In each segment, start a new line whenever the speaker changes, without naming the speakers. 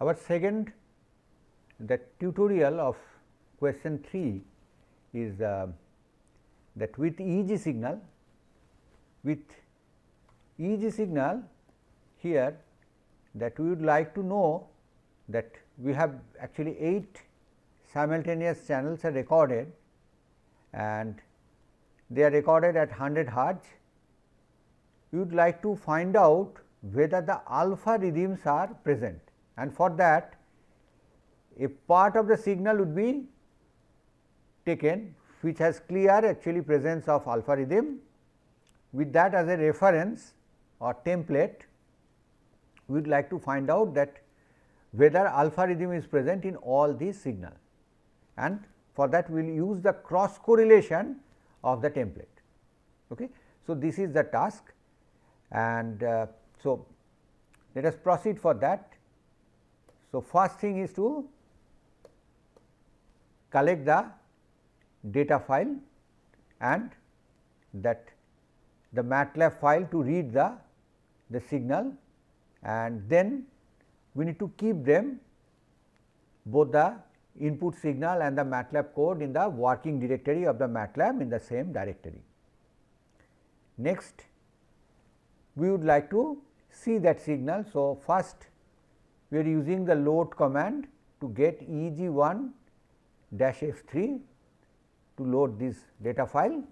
our second the tutorial of question 3 is that with EEG signal, here that we would like to know that we have actually 8 simultaneous channels are recorded and they are recorded at 100 hertz. We would like to find out whether the alpha rhythms are present, and for that a part of the signal would be taken which has clear actually presence of alpha rhythm. With that as a reference or template, we would like to find out that whether alpha rhythm is present in all these signal, and for that we will use the cross correlation of the template. Okay. So, this is the task, and so let us proceed for that. So, first thing is to collect the data file and that the MATLAB file to read the signal, and then we need to keep them both the input signal and the MATLAB code in the working directory of the MATLAB in the same directory. Next, we would like to see that signal. So, first we are using the load command to get EEG1 -F3 to load this data file,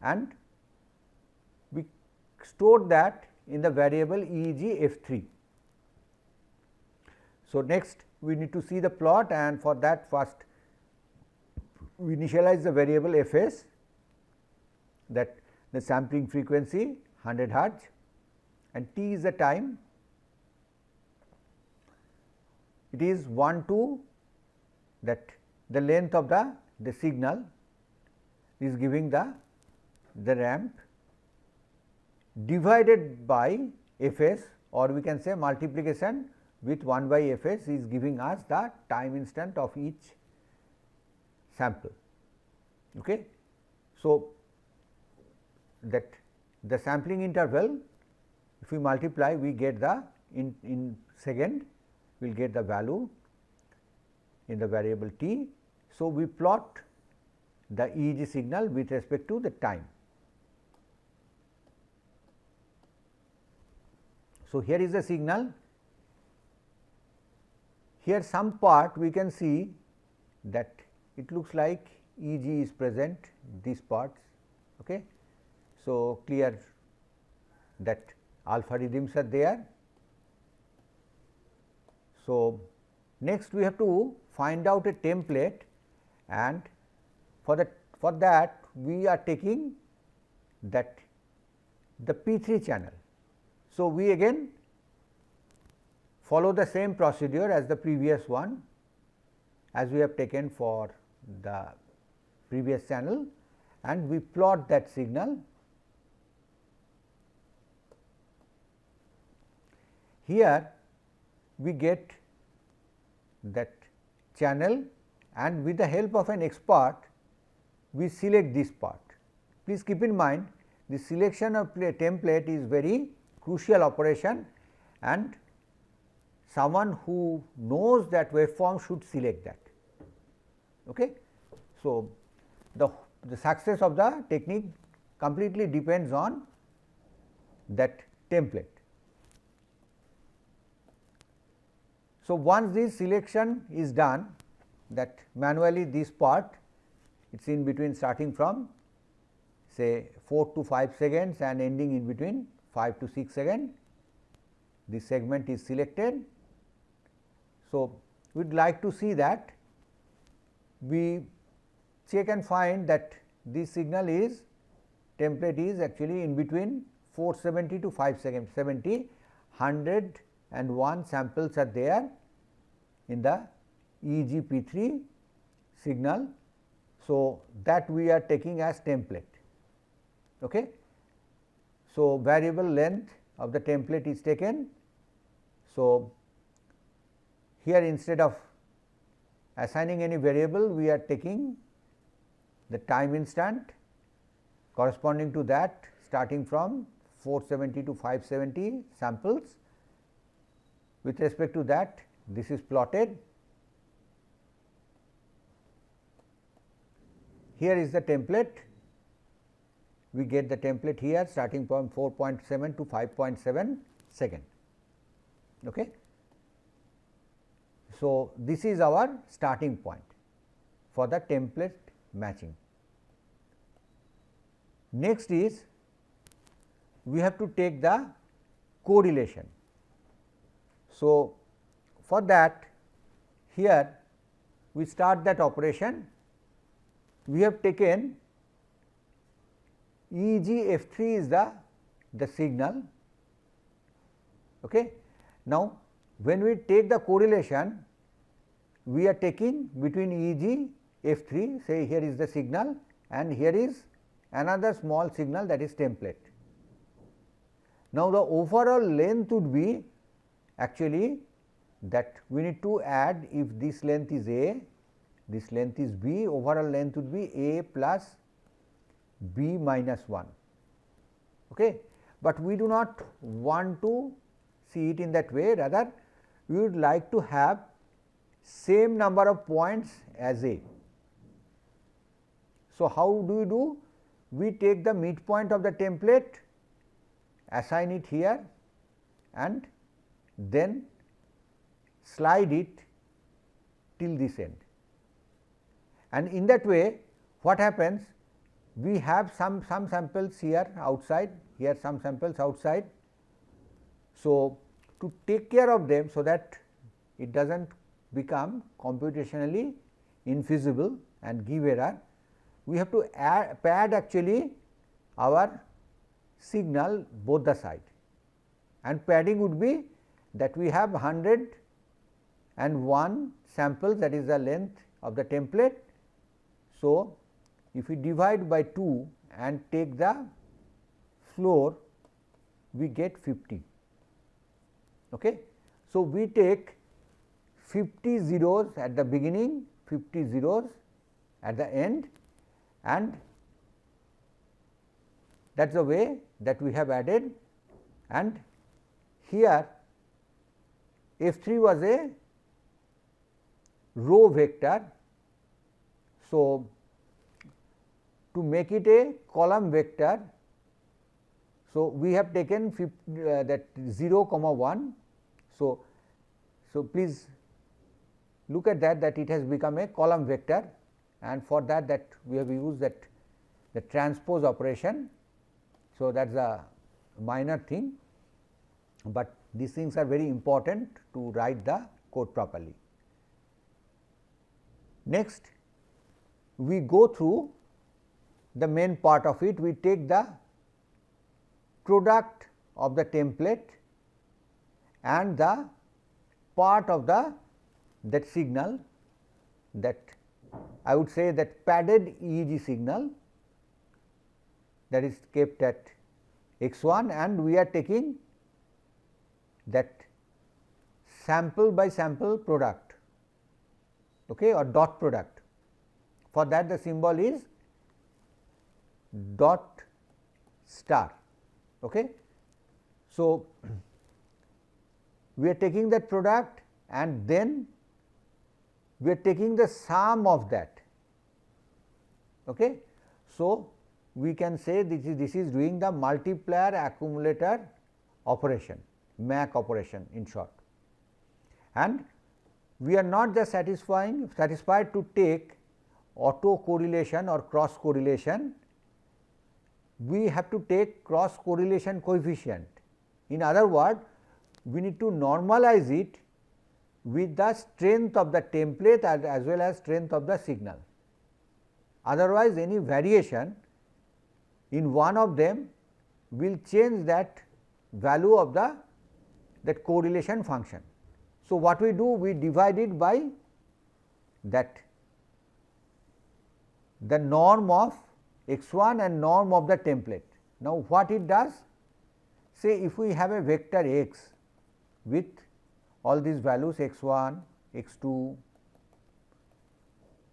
and we store that in the variable EEG F3. So, next we need to see the plot, and for that first we initialize the variable Fs, that the sampling frequency 100 hertz, and t is the time. It is 1 to that the length of the signal is giving the ramp divided by Fs, or we can say multiplication with 1 by Fs is giving us the time instant of each sample. Okay. So, that the sampling interval, if we multiply, we get the in second, we will get the value in the variable t. So, we plot the EEG signal with respect to the time. So, here is the signal. Here some part we can see that it looks like EEG is present, these parts. Okay. So, clear that alpha rhythms are there. So, next we have to find out a template, and for that we are taking that the P3 channel. So, we again follow the same procedure as the previous one, as we have taken for the previous channel, and we plot that signal. Here we get that channel, and with the help of an expert we select this part. Please keep in mind, the selection of template is very crucial operation, and someone who knows that waveform should select that. Okay. So, the success of the technique completely depends on that template. So, once this selection is done, that manually this part, it is in between, starting from say 4 to 5 seconds and ending in between 5 to 6 seconds. This segment is selected. So, we would like to see that we check and find that this signal is template is actually in between 470 to 570, 101 samples are there in the EEG P3 signal. So, that we are taking as template. Okay. So, variable length of the template is taken. So, here instead of assigning any variable, we are taking the time instant corresponding to that, starting from 470 to 570 samples. With respect to that, this is plotted. Here is the template. We get the template here starting from 4.7 to 5.7 second. Okay. So, this is our starting point for the template matching. Next is we have to take the correlation. So, for that here we start that operation. We have taken EEG F3 is the signal. Okay. Now, when we take the correlation, we are taking between EEG F3, say here is the signal and here is another small signal, that is template. Now, the overall length would be actually that we need to add, if this length is A, this length is B, overall length would be A plus B minus 1. Okay. But we do not want to see it in that way, rather we would like to have same number of points as A. So, how do we do? We take the midpoint of the template, assign it here and then slide it till this end. And in that way what happens? We have some samples here outside, here some samples outside. So, to take care of them, so that it does not become computationally infeasible and give error, we have to pad actually our signal both the side, and padding would be that we have 101 samples, that is the length of the template. So, if we divide by 2 and take the floor, we get 50. Okay. So, we take 50 zeros at the beginning, 50 zeros at the end, and that is the way that we have added. And here F3 was a row vector. So, to make it a column vector, so we have taken that 0, 1. So, please look at that it has become a column vector, and for that we have used that the transpose operation. So, that is a minor thing, but these things are very important to write the code properly. Next, we go through the main part of it. We take the product of the template and the part of that signal, that I would say that padded EEG signal, that is kept at x1, and we are taking that sample by sample product, okay, or dot product. For that the symbol is dot star. Okay. So, we are taking that product and then we are taking the sum of that. Okay. So, we can say this is doing the multiplier accumulator operation, MAC operation in short. And we are not just satisfied to take auto correlation or cross correlation, we have to take cross correlation coefficient. In other words, we need to normalize it with the strength of the template as well as strength of the signal. Otherwise, any variation in one of them will change that value of that correlation function. So, what we do? We divide it by that the norm of x1 and norm of the template. Now, what it does? Say if we have a vector x with all these values x1, x2,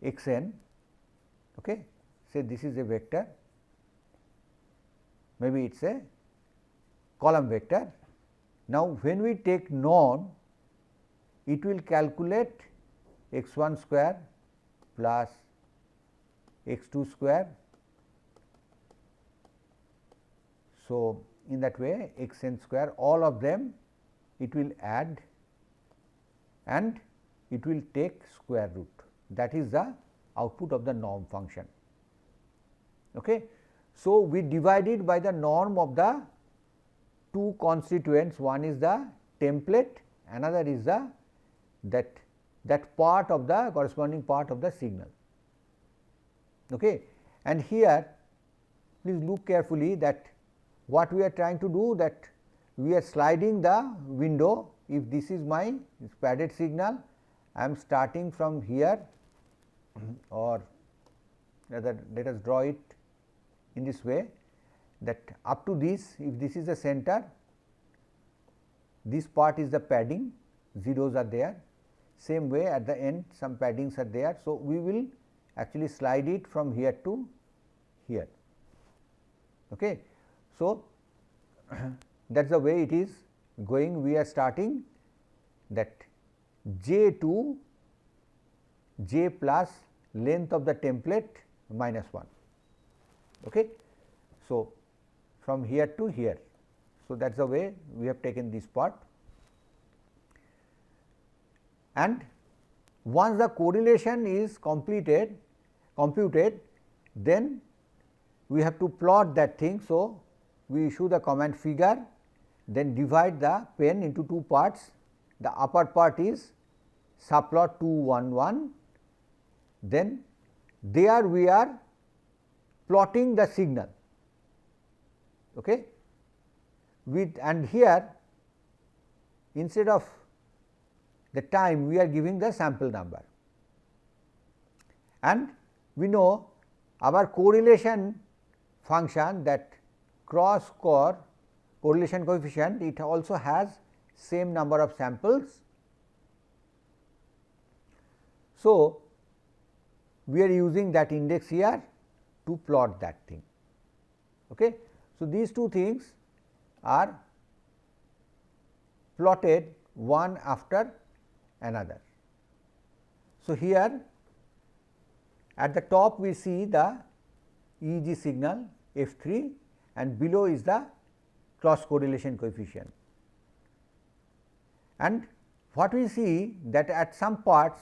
xn, okay. Say this is a vector, maybe it is a column vector. Now, when we take norm, it will calculate x1 square plus x2 square. So, in that way xn square, all of them it will add and it will take square root, that is the output of the norm function. Okay. So, we divide it by the norm of the two constituents, one is the template, another is the that part of the corresponding part of the signal. Okay. And here please look carefully that what we are trying to do, that we are sliding the window. If this is my padded signal, I am starting from here, or rather let us draw it in this way, that up to this, if this is the center, this part is the padding, zeros are there, same way at the end some paddings are there. So, we will actually slide it from here to here. Okay. So, that is the way it is going. We are starting that j to j plus length of the template minus 1. Okay. So, from here to here. So, that is the way we have taken this part, and once the correlation is computed, then we have to plot that thing. So, we issue the command figure, then divide the pen into two parts. The upper part is subplot 2 1 1, then there we are plotting the signal. Okay. With, and here instead of the time we are giving the sample number, and we know our correlation function, that cross correlation coefficient, it also has same number of samples. So, we are using that index here to plot that thing. Okay. So, these two things are plotted one after another. So, here at the top we see the EEG signal F3 and below is the cross correlation coefficient. And what we see, that at some parts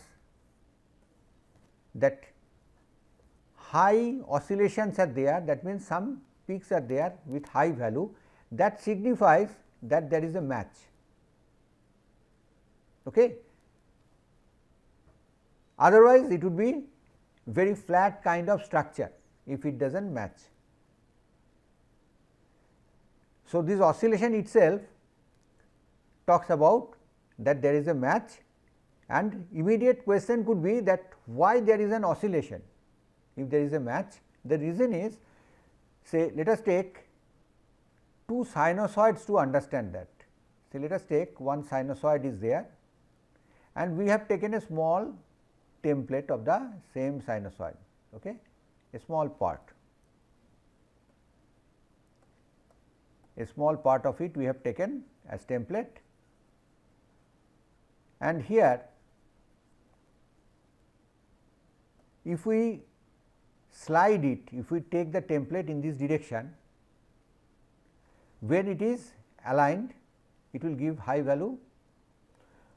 that high oscillations are there, that means some peaks are there with high value, that signifies that there is a match. Okay. Otherwise, it would be very flat kind of structure if it does not match. So, this oscillation itself talks about that there is a match, and immediate question could be that why there is an oscillation if there is a match. The reason is, say let us take two sinusoids to understand that. So, let us take one sinusoid is there and we have taken a small template of the same sinusoid, okay, a small part. A small part of it we have taken as template, and here if we slide it, if we take the template in this direction, when it is aligned it will give high value,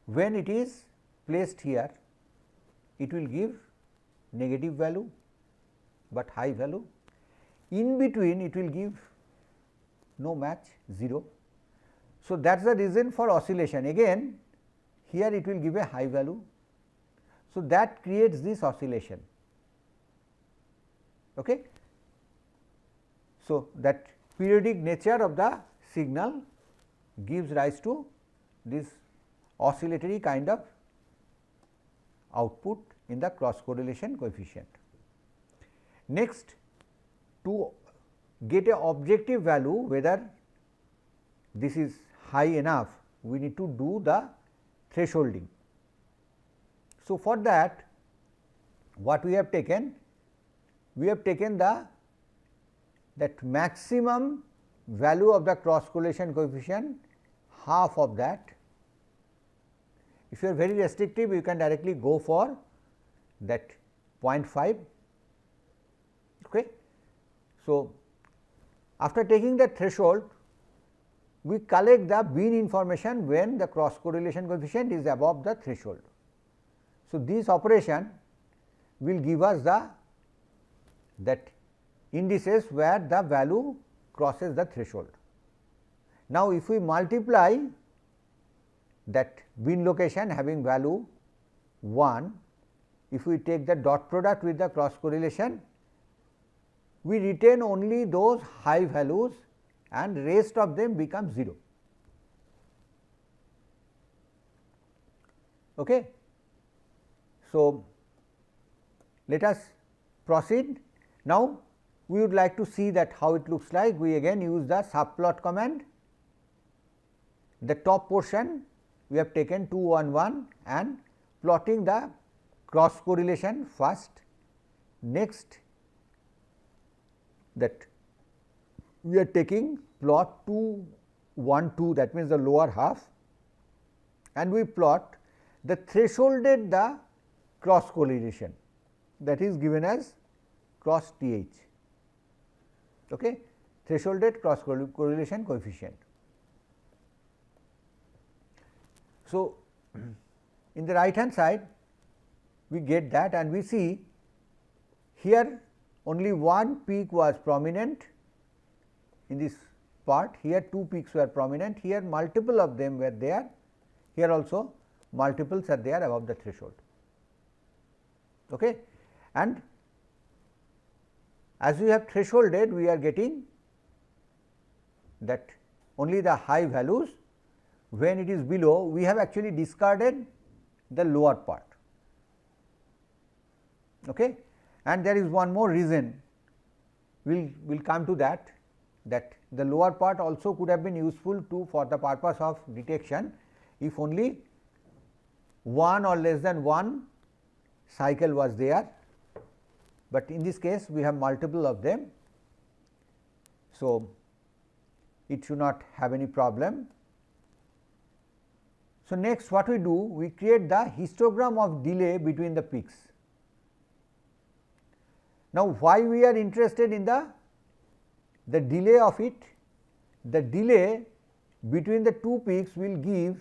when it is placed here it will give negative value, but high value, in between it will give no match, 0. So, that is the reason for oscillation. Again here it will give a high value. So, that creates this oscillation. Okay. So, that periodic nature of the signal gives rise to this oscillatory kind of output in the cross correlation coefficient. Next, to get a objective value whether this is high enough, we need to do the thresholding. So, for that what we have taken? We have taken the that maximum value of the cross correlation coefficient, half of that. If you are very restrictive, you can directly go for that 0.5. Okay. So, after taking the threshold, we collect the mean information when the cross correlation coefficient is above the threshold. So, this operation will give us that indices where the value crosses the threshold. Now, if we multiply that bin location having value 1, if we take the dot product with the cross correlation, we retain only those high values and rest of them become 0. Okay. So, let us proceed. Now, we would like to see that how it looks like. We again use the subplot command. The top portion we have taken 2 1 1 and plotting the cross correlation first. Next, that we are taking plot 2 1 2, that means the lower half, and we plot the thresholded the cross correlation, that is given as cross TH, okay, thresholded cross correlation coefficient. So, in the right hand side we get that, and we see here only one peak was prominent in this part, here 2 peaks were prominent, here multiple of them were there, here also multiples are there above the threshold. Okay. And as we have thresholded, we are getting that only the high values. When it is below, we have actually discarded the lower part. Okay. And there is one more reason, we will come to that, that the lower part also could have been useful to for the purpose of detection if only one or less than one cycle was there, but in this case we have multiple of them. So, it should not have any problem. So, next what we do, we create the histogram of delay between the peaks. Now, why we are interested in the delay of it? The delay between the two peaks will give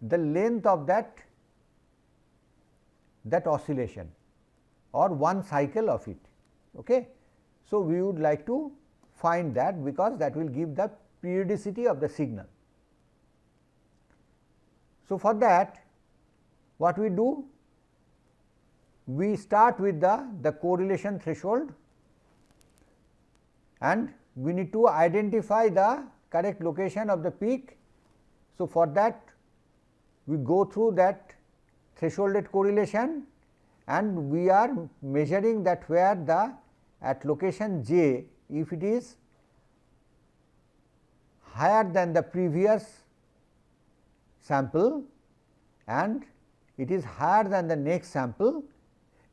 the length of that oscillation or one cycle of it. Okay. So, we would like to find that, because that will give the periodicity of the signal. So, for that what we do, we start with the correlation threshold, and we need to identify the correct location of the peak. So, for that we go through that thresholded correlation, and we are measuring that where the at location j, if it is higher than the previous sample and it is higher than the next sample,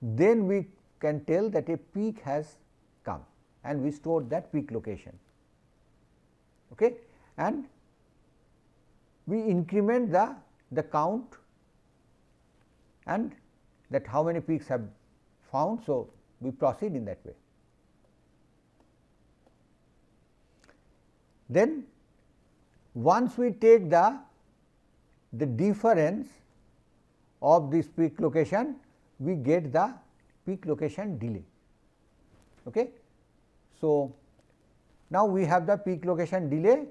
then we can tell that a peak has come, and we store that peak location. Okay. And we increment the count and that how many peaks have found. So, we proceed in that way. Then once we take the difference of this peak location, we get the peak location delay. Okay. So, now we have the peak location delay.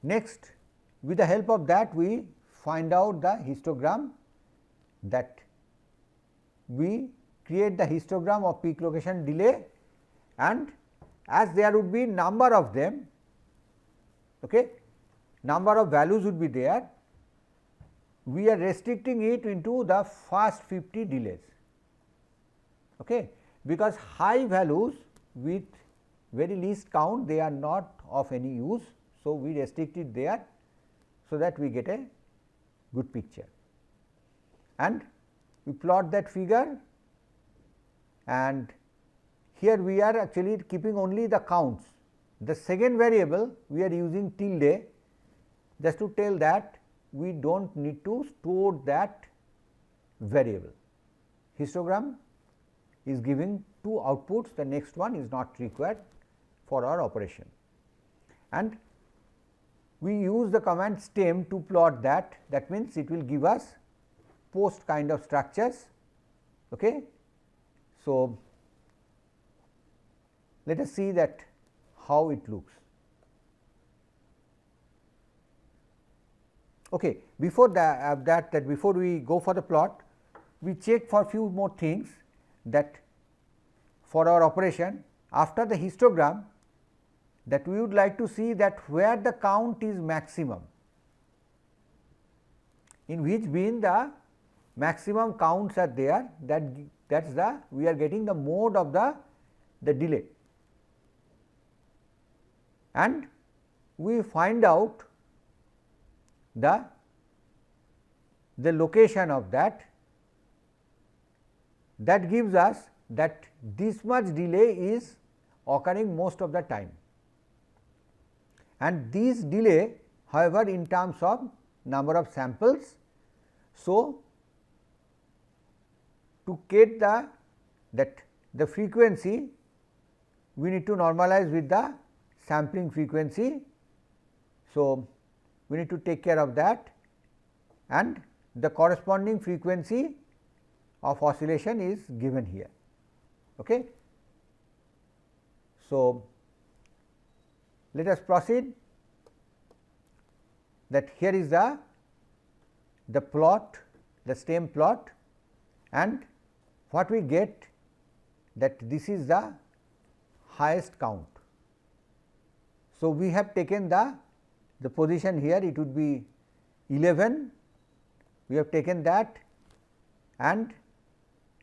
Next, with the help of that we find out the histogram, that we create the histogram of peak location delay, and as there would be number of them, okay, number of values would be there, we are restricting it into the first 50 delays, okay, because high values with very least count, they are not of any use. So, we restrict it there, so that we get a good picture, and we plot that figure, and here we are actually keeping only the counts. The second variable we are using tilde just to tell that we do not need to store that variable. Histogram is giving two outputs, the next one is not required for our operation. And we use the command stem to plot that, that means it will give us post kind of structures. Okay. So, let us see that how it looks. Okay. Before that before we go for the plot, we check for few more things, that for our operation after the histogram, that we would like to see that where the count is maximum, in which bin the maximum counts are there, that is the we are getting the mode of the delay, and we find out the location of that gives us that this much delay is occurring most of the time, and this delay however in terms of number of samples. So, to get the frequency, we need to normalize with the sampling frequency. So, we need to take care of that, and the corresponding frequency of oscillation is given here. Okay. So, let us proceed, that here is the plot, the stem plot, and what we get, that this is the highest count. So, we have taken the position here, it would be 11, we have taken that, and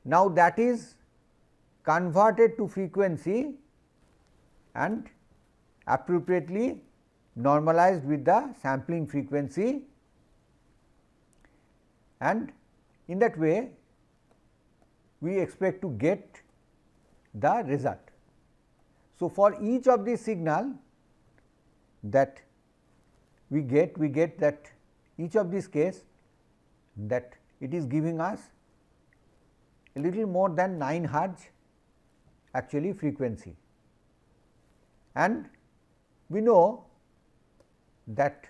now that is converted to frequency and appropriately normalized with the sampling frequency, and in that way we expect to get the result. So, for each of these signal that we get that each of these case that it is giving us a little more than 9 hertz actually frequency, and we know that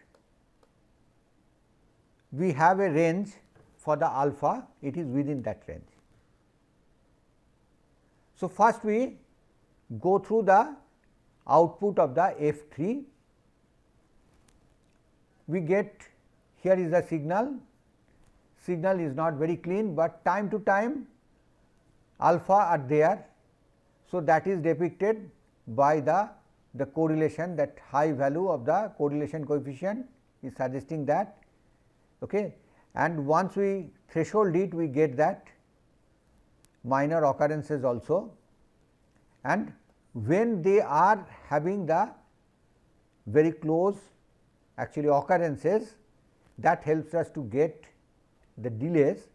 we have a range for the alpha, it is within that range. So, first we go through the output of the F3, we get here is the signal is not very clean, but time to time alpha are there. So, that is depicted by the correlation, that high value of the correlation coefficient is suggesting that. Okay. And once we threshold it, we get that minor occurrences also, and when they are having the very close actually occurrences, that helps us to get the delays.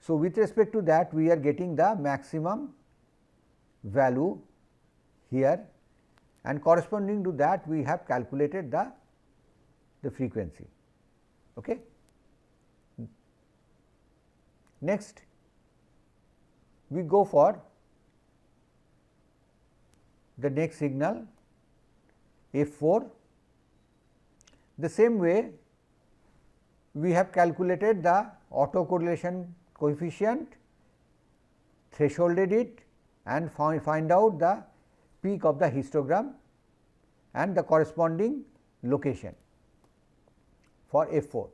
So, with respect to that, we are getting the maximum value here, and corresponding to that we have calculated the frequency. Okay. Next, we go for the next signal F4. The same way we have calculated the autocorrelation coefficient, thresholded it, and find out the peak of the histogram and the corresponding location for F4.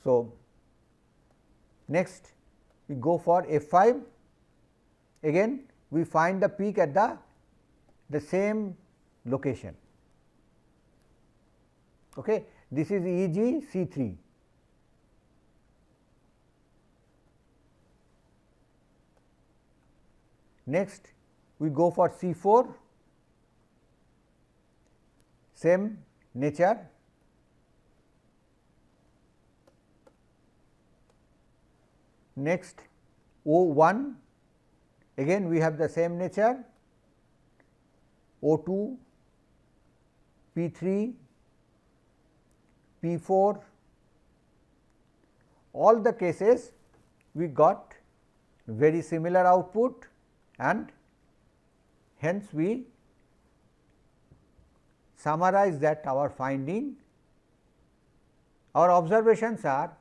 So, next we go for F5, again we find the peak at the same location. Okay. This is EG C3. Next we go for C4, same nature. Next O1, again we have the same nature, O2, P3, P4, all the cases we got very similar output, and hence we summarize that our finding. Our observations are,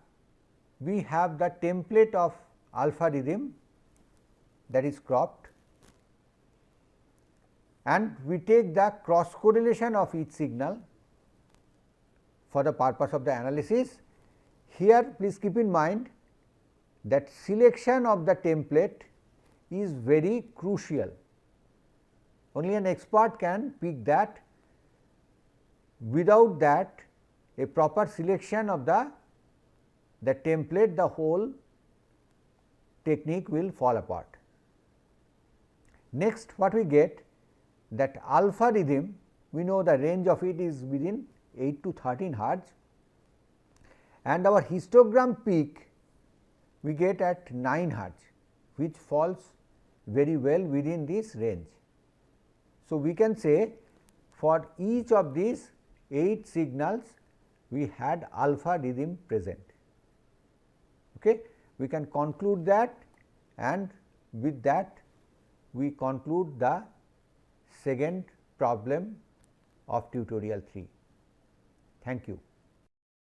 we have the template of alpha rhythm that is cropped, and we take the cross correlation of each signal for the purpose of the analysis. Here please keep in mind that selection of the template is very crucial. Only an expert can pick that. Without that, a proper selection of the template, the whole technique will fall apart. Next, what we get, that alpha rhythm, we know the range of it is within 8 to 13 hertz, and our histogram peak we get at 9 hertz, which falls very well within this range. So, we can say for each of these 8 signals we had alpha rhythm present. Okay. We can conclude that, and with that we conclude the second problem of tutorial 3. Thank you.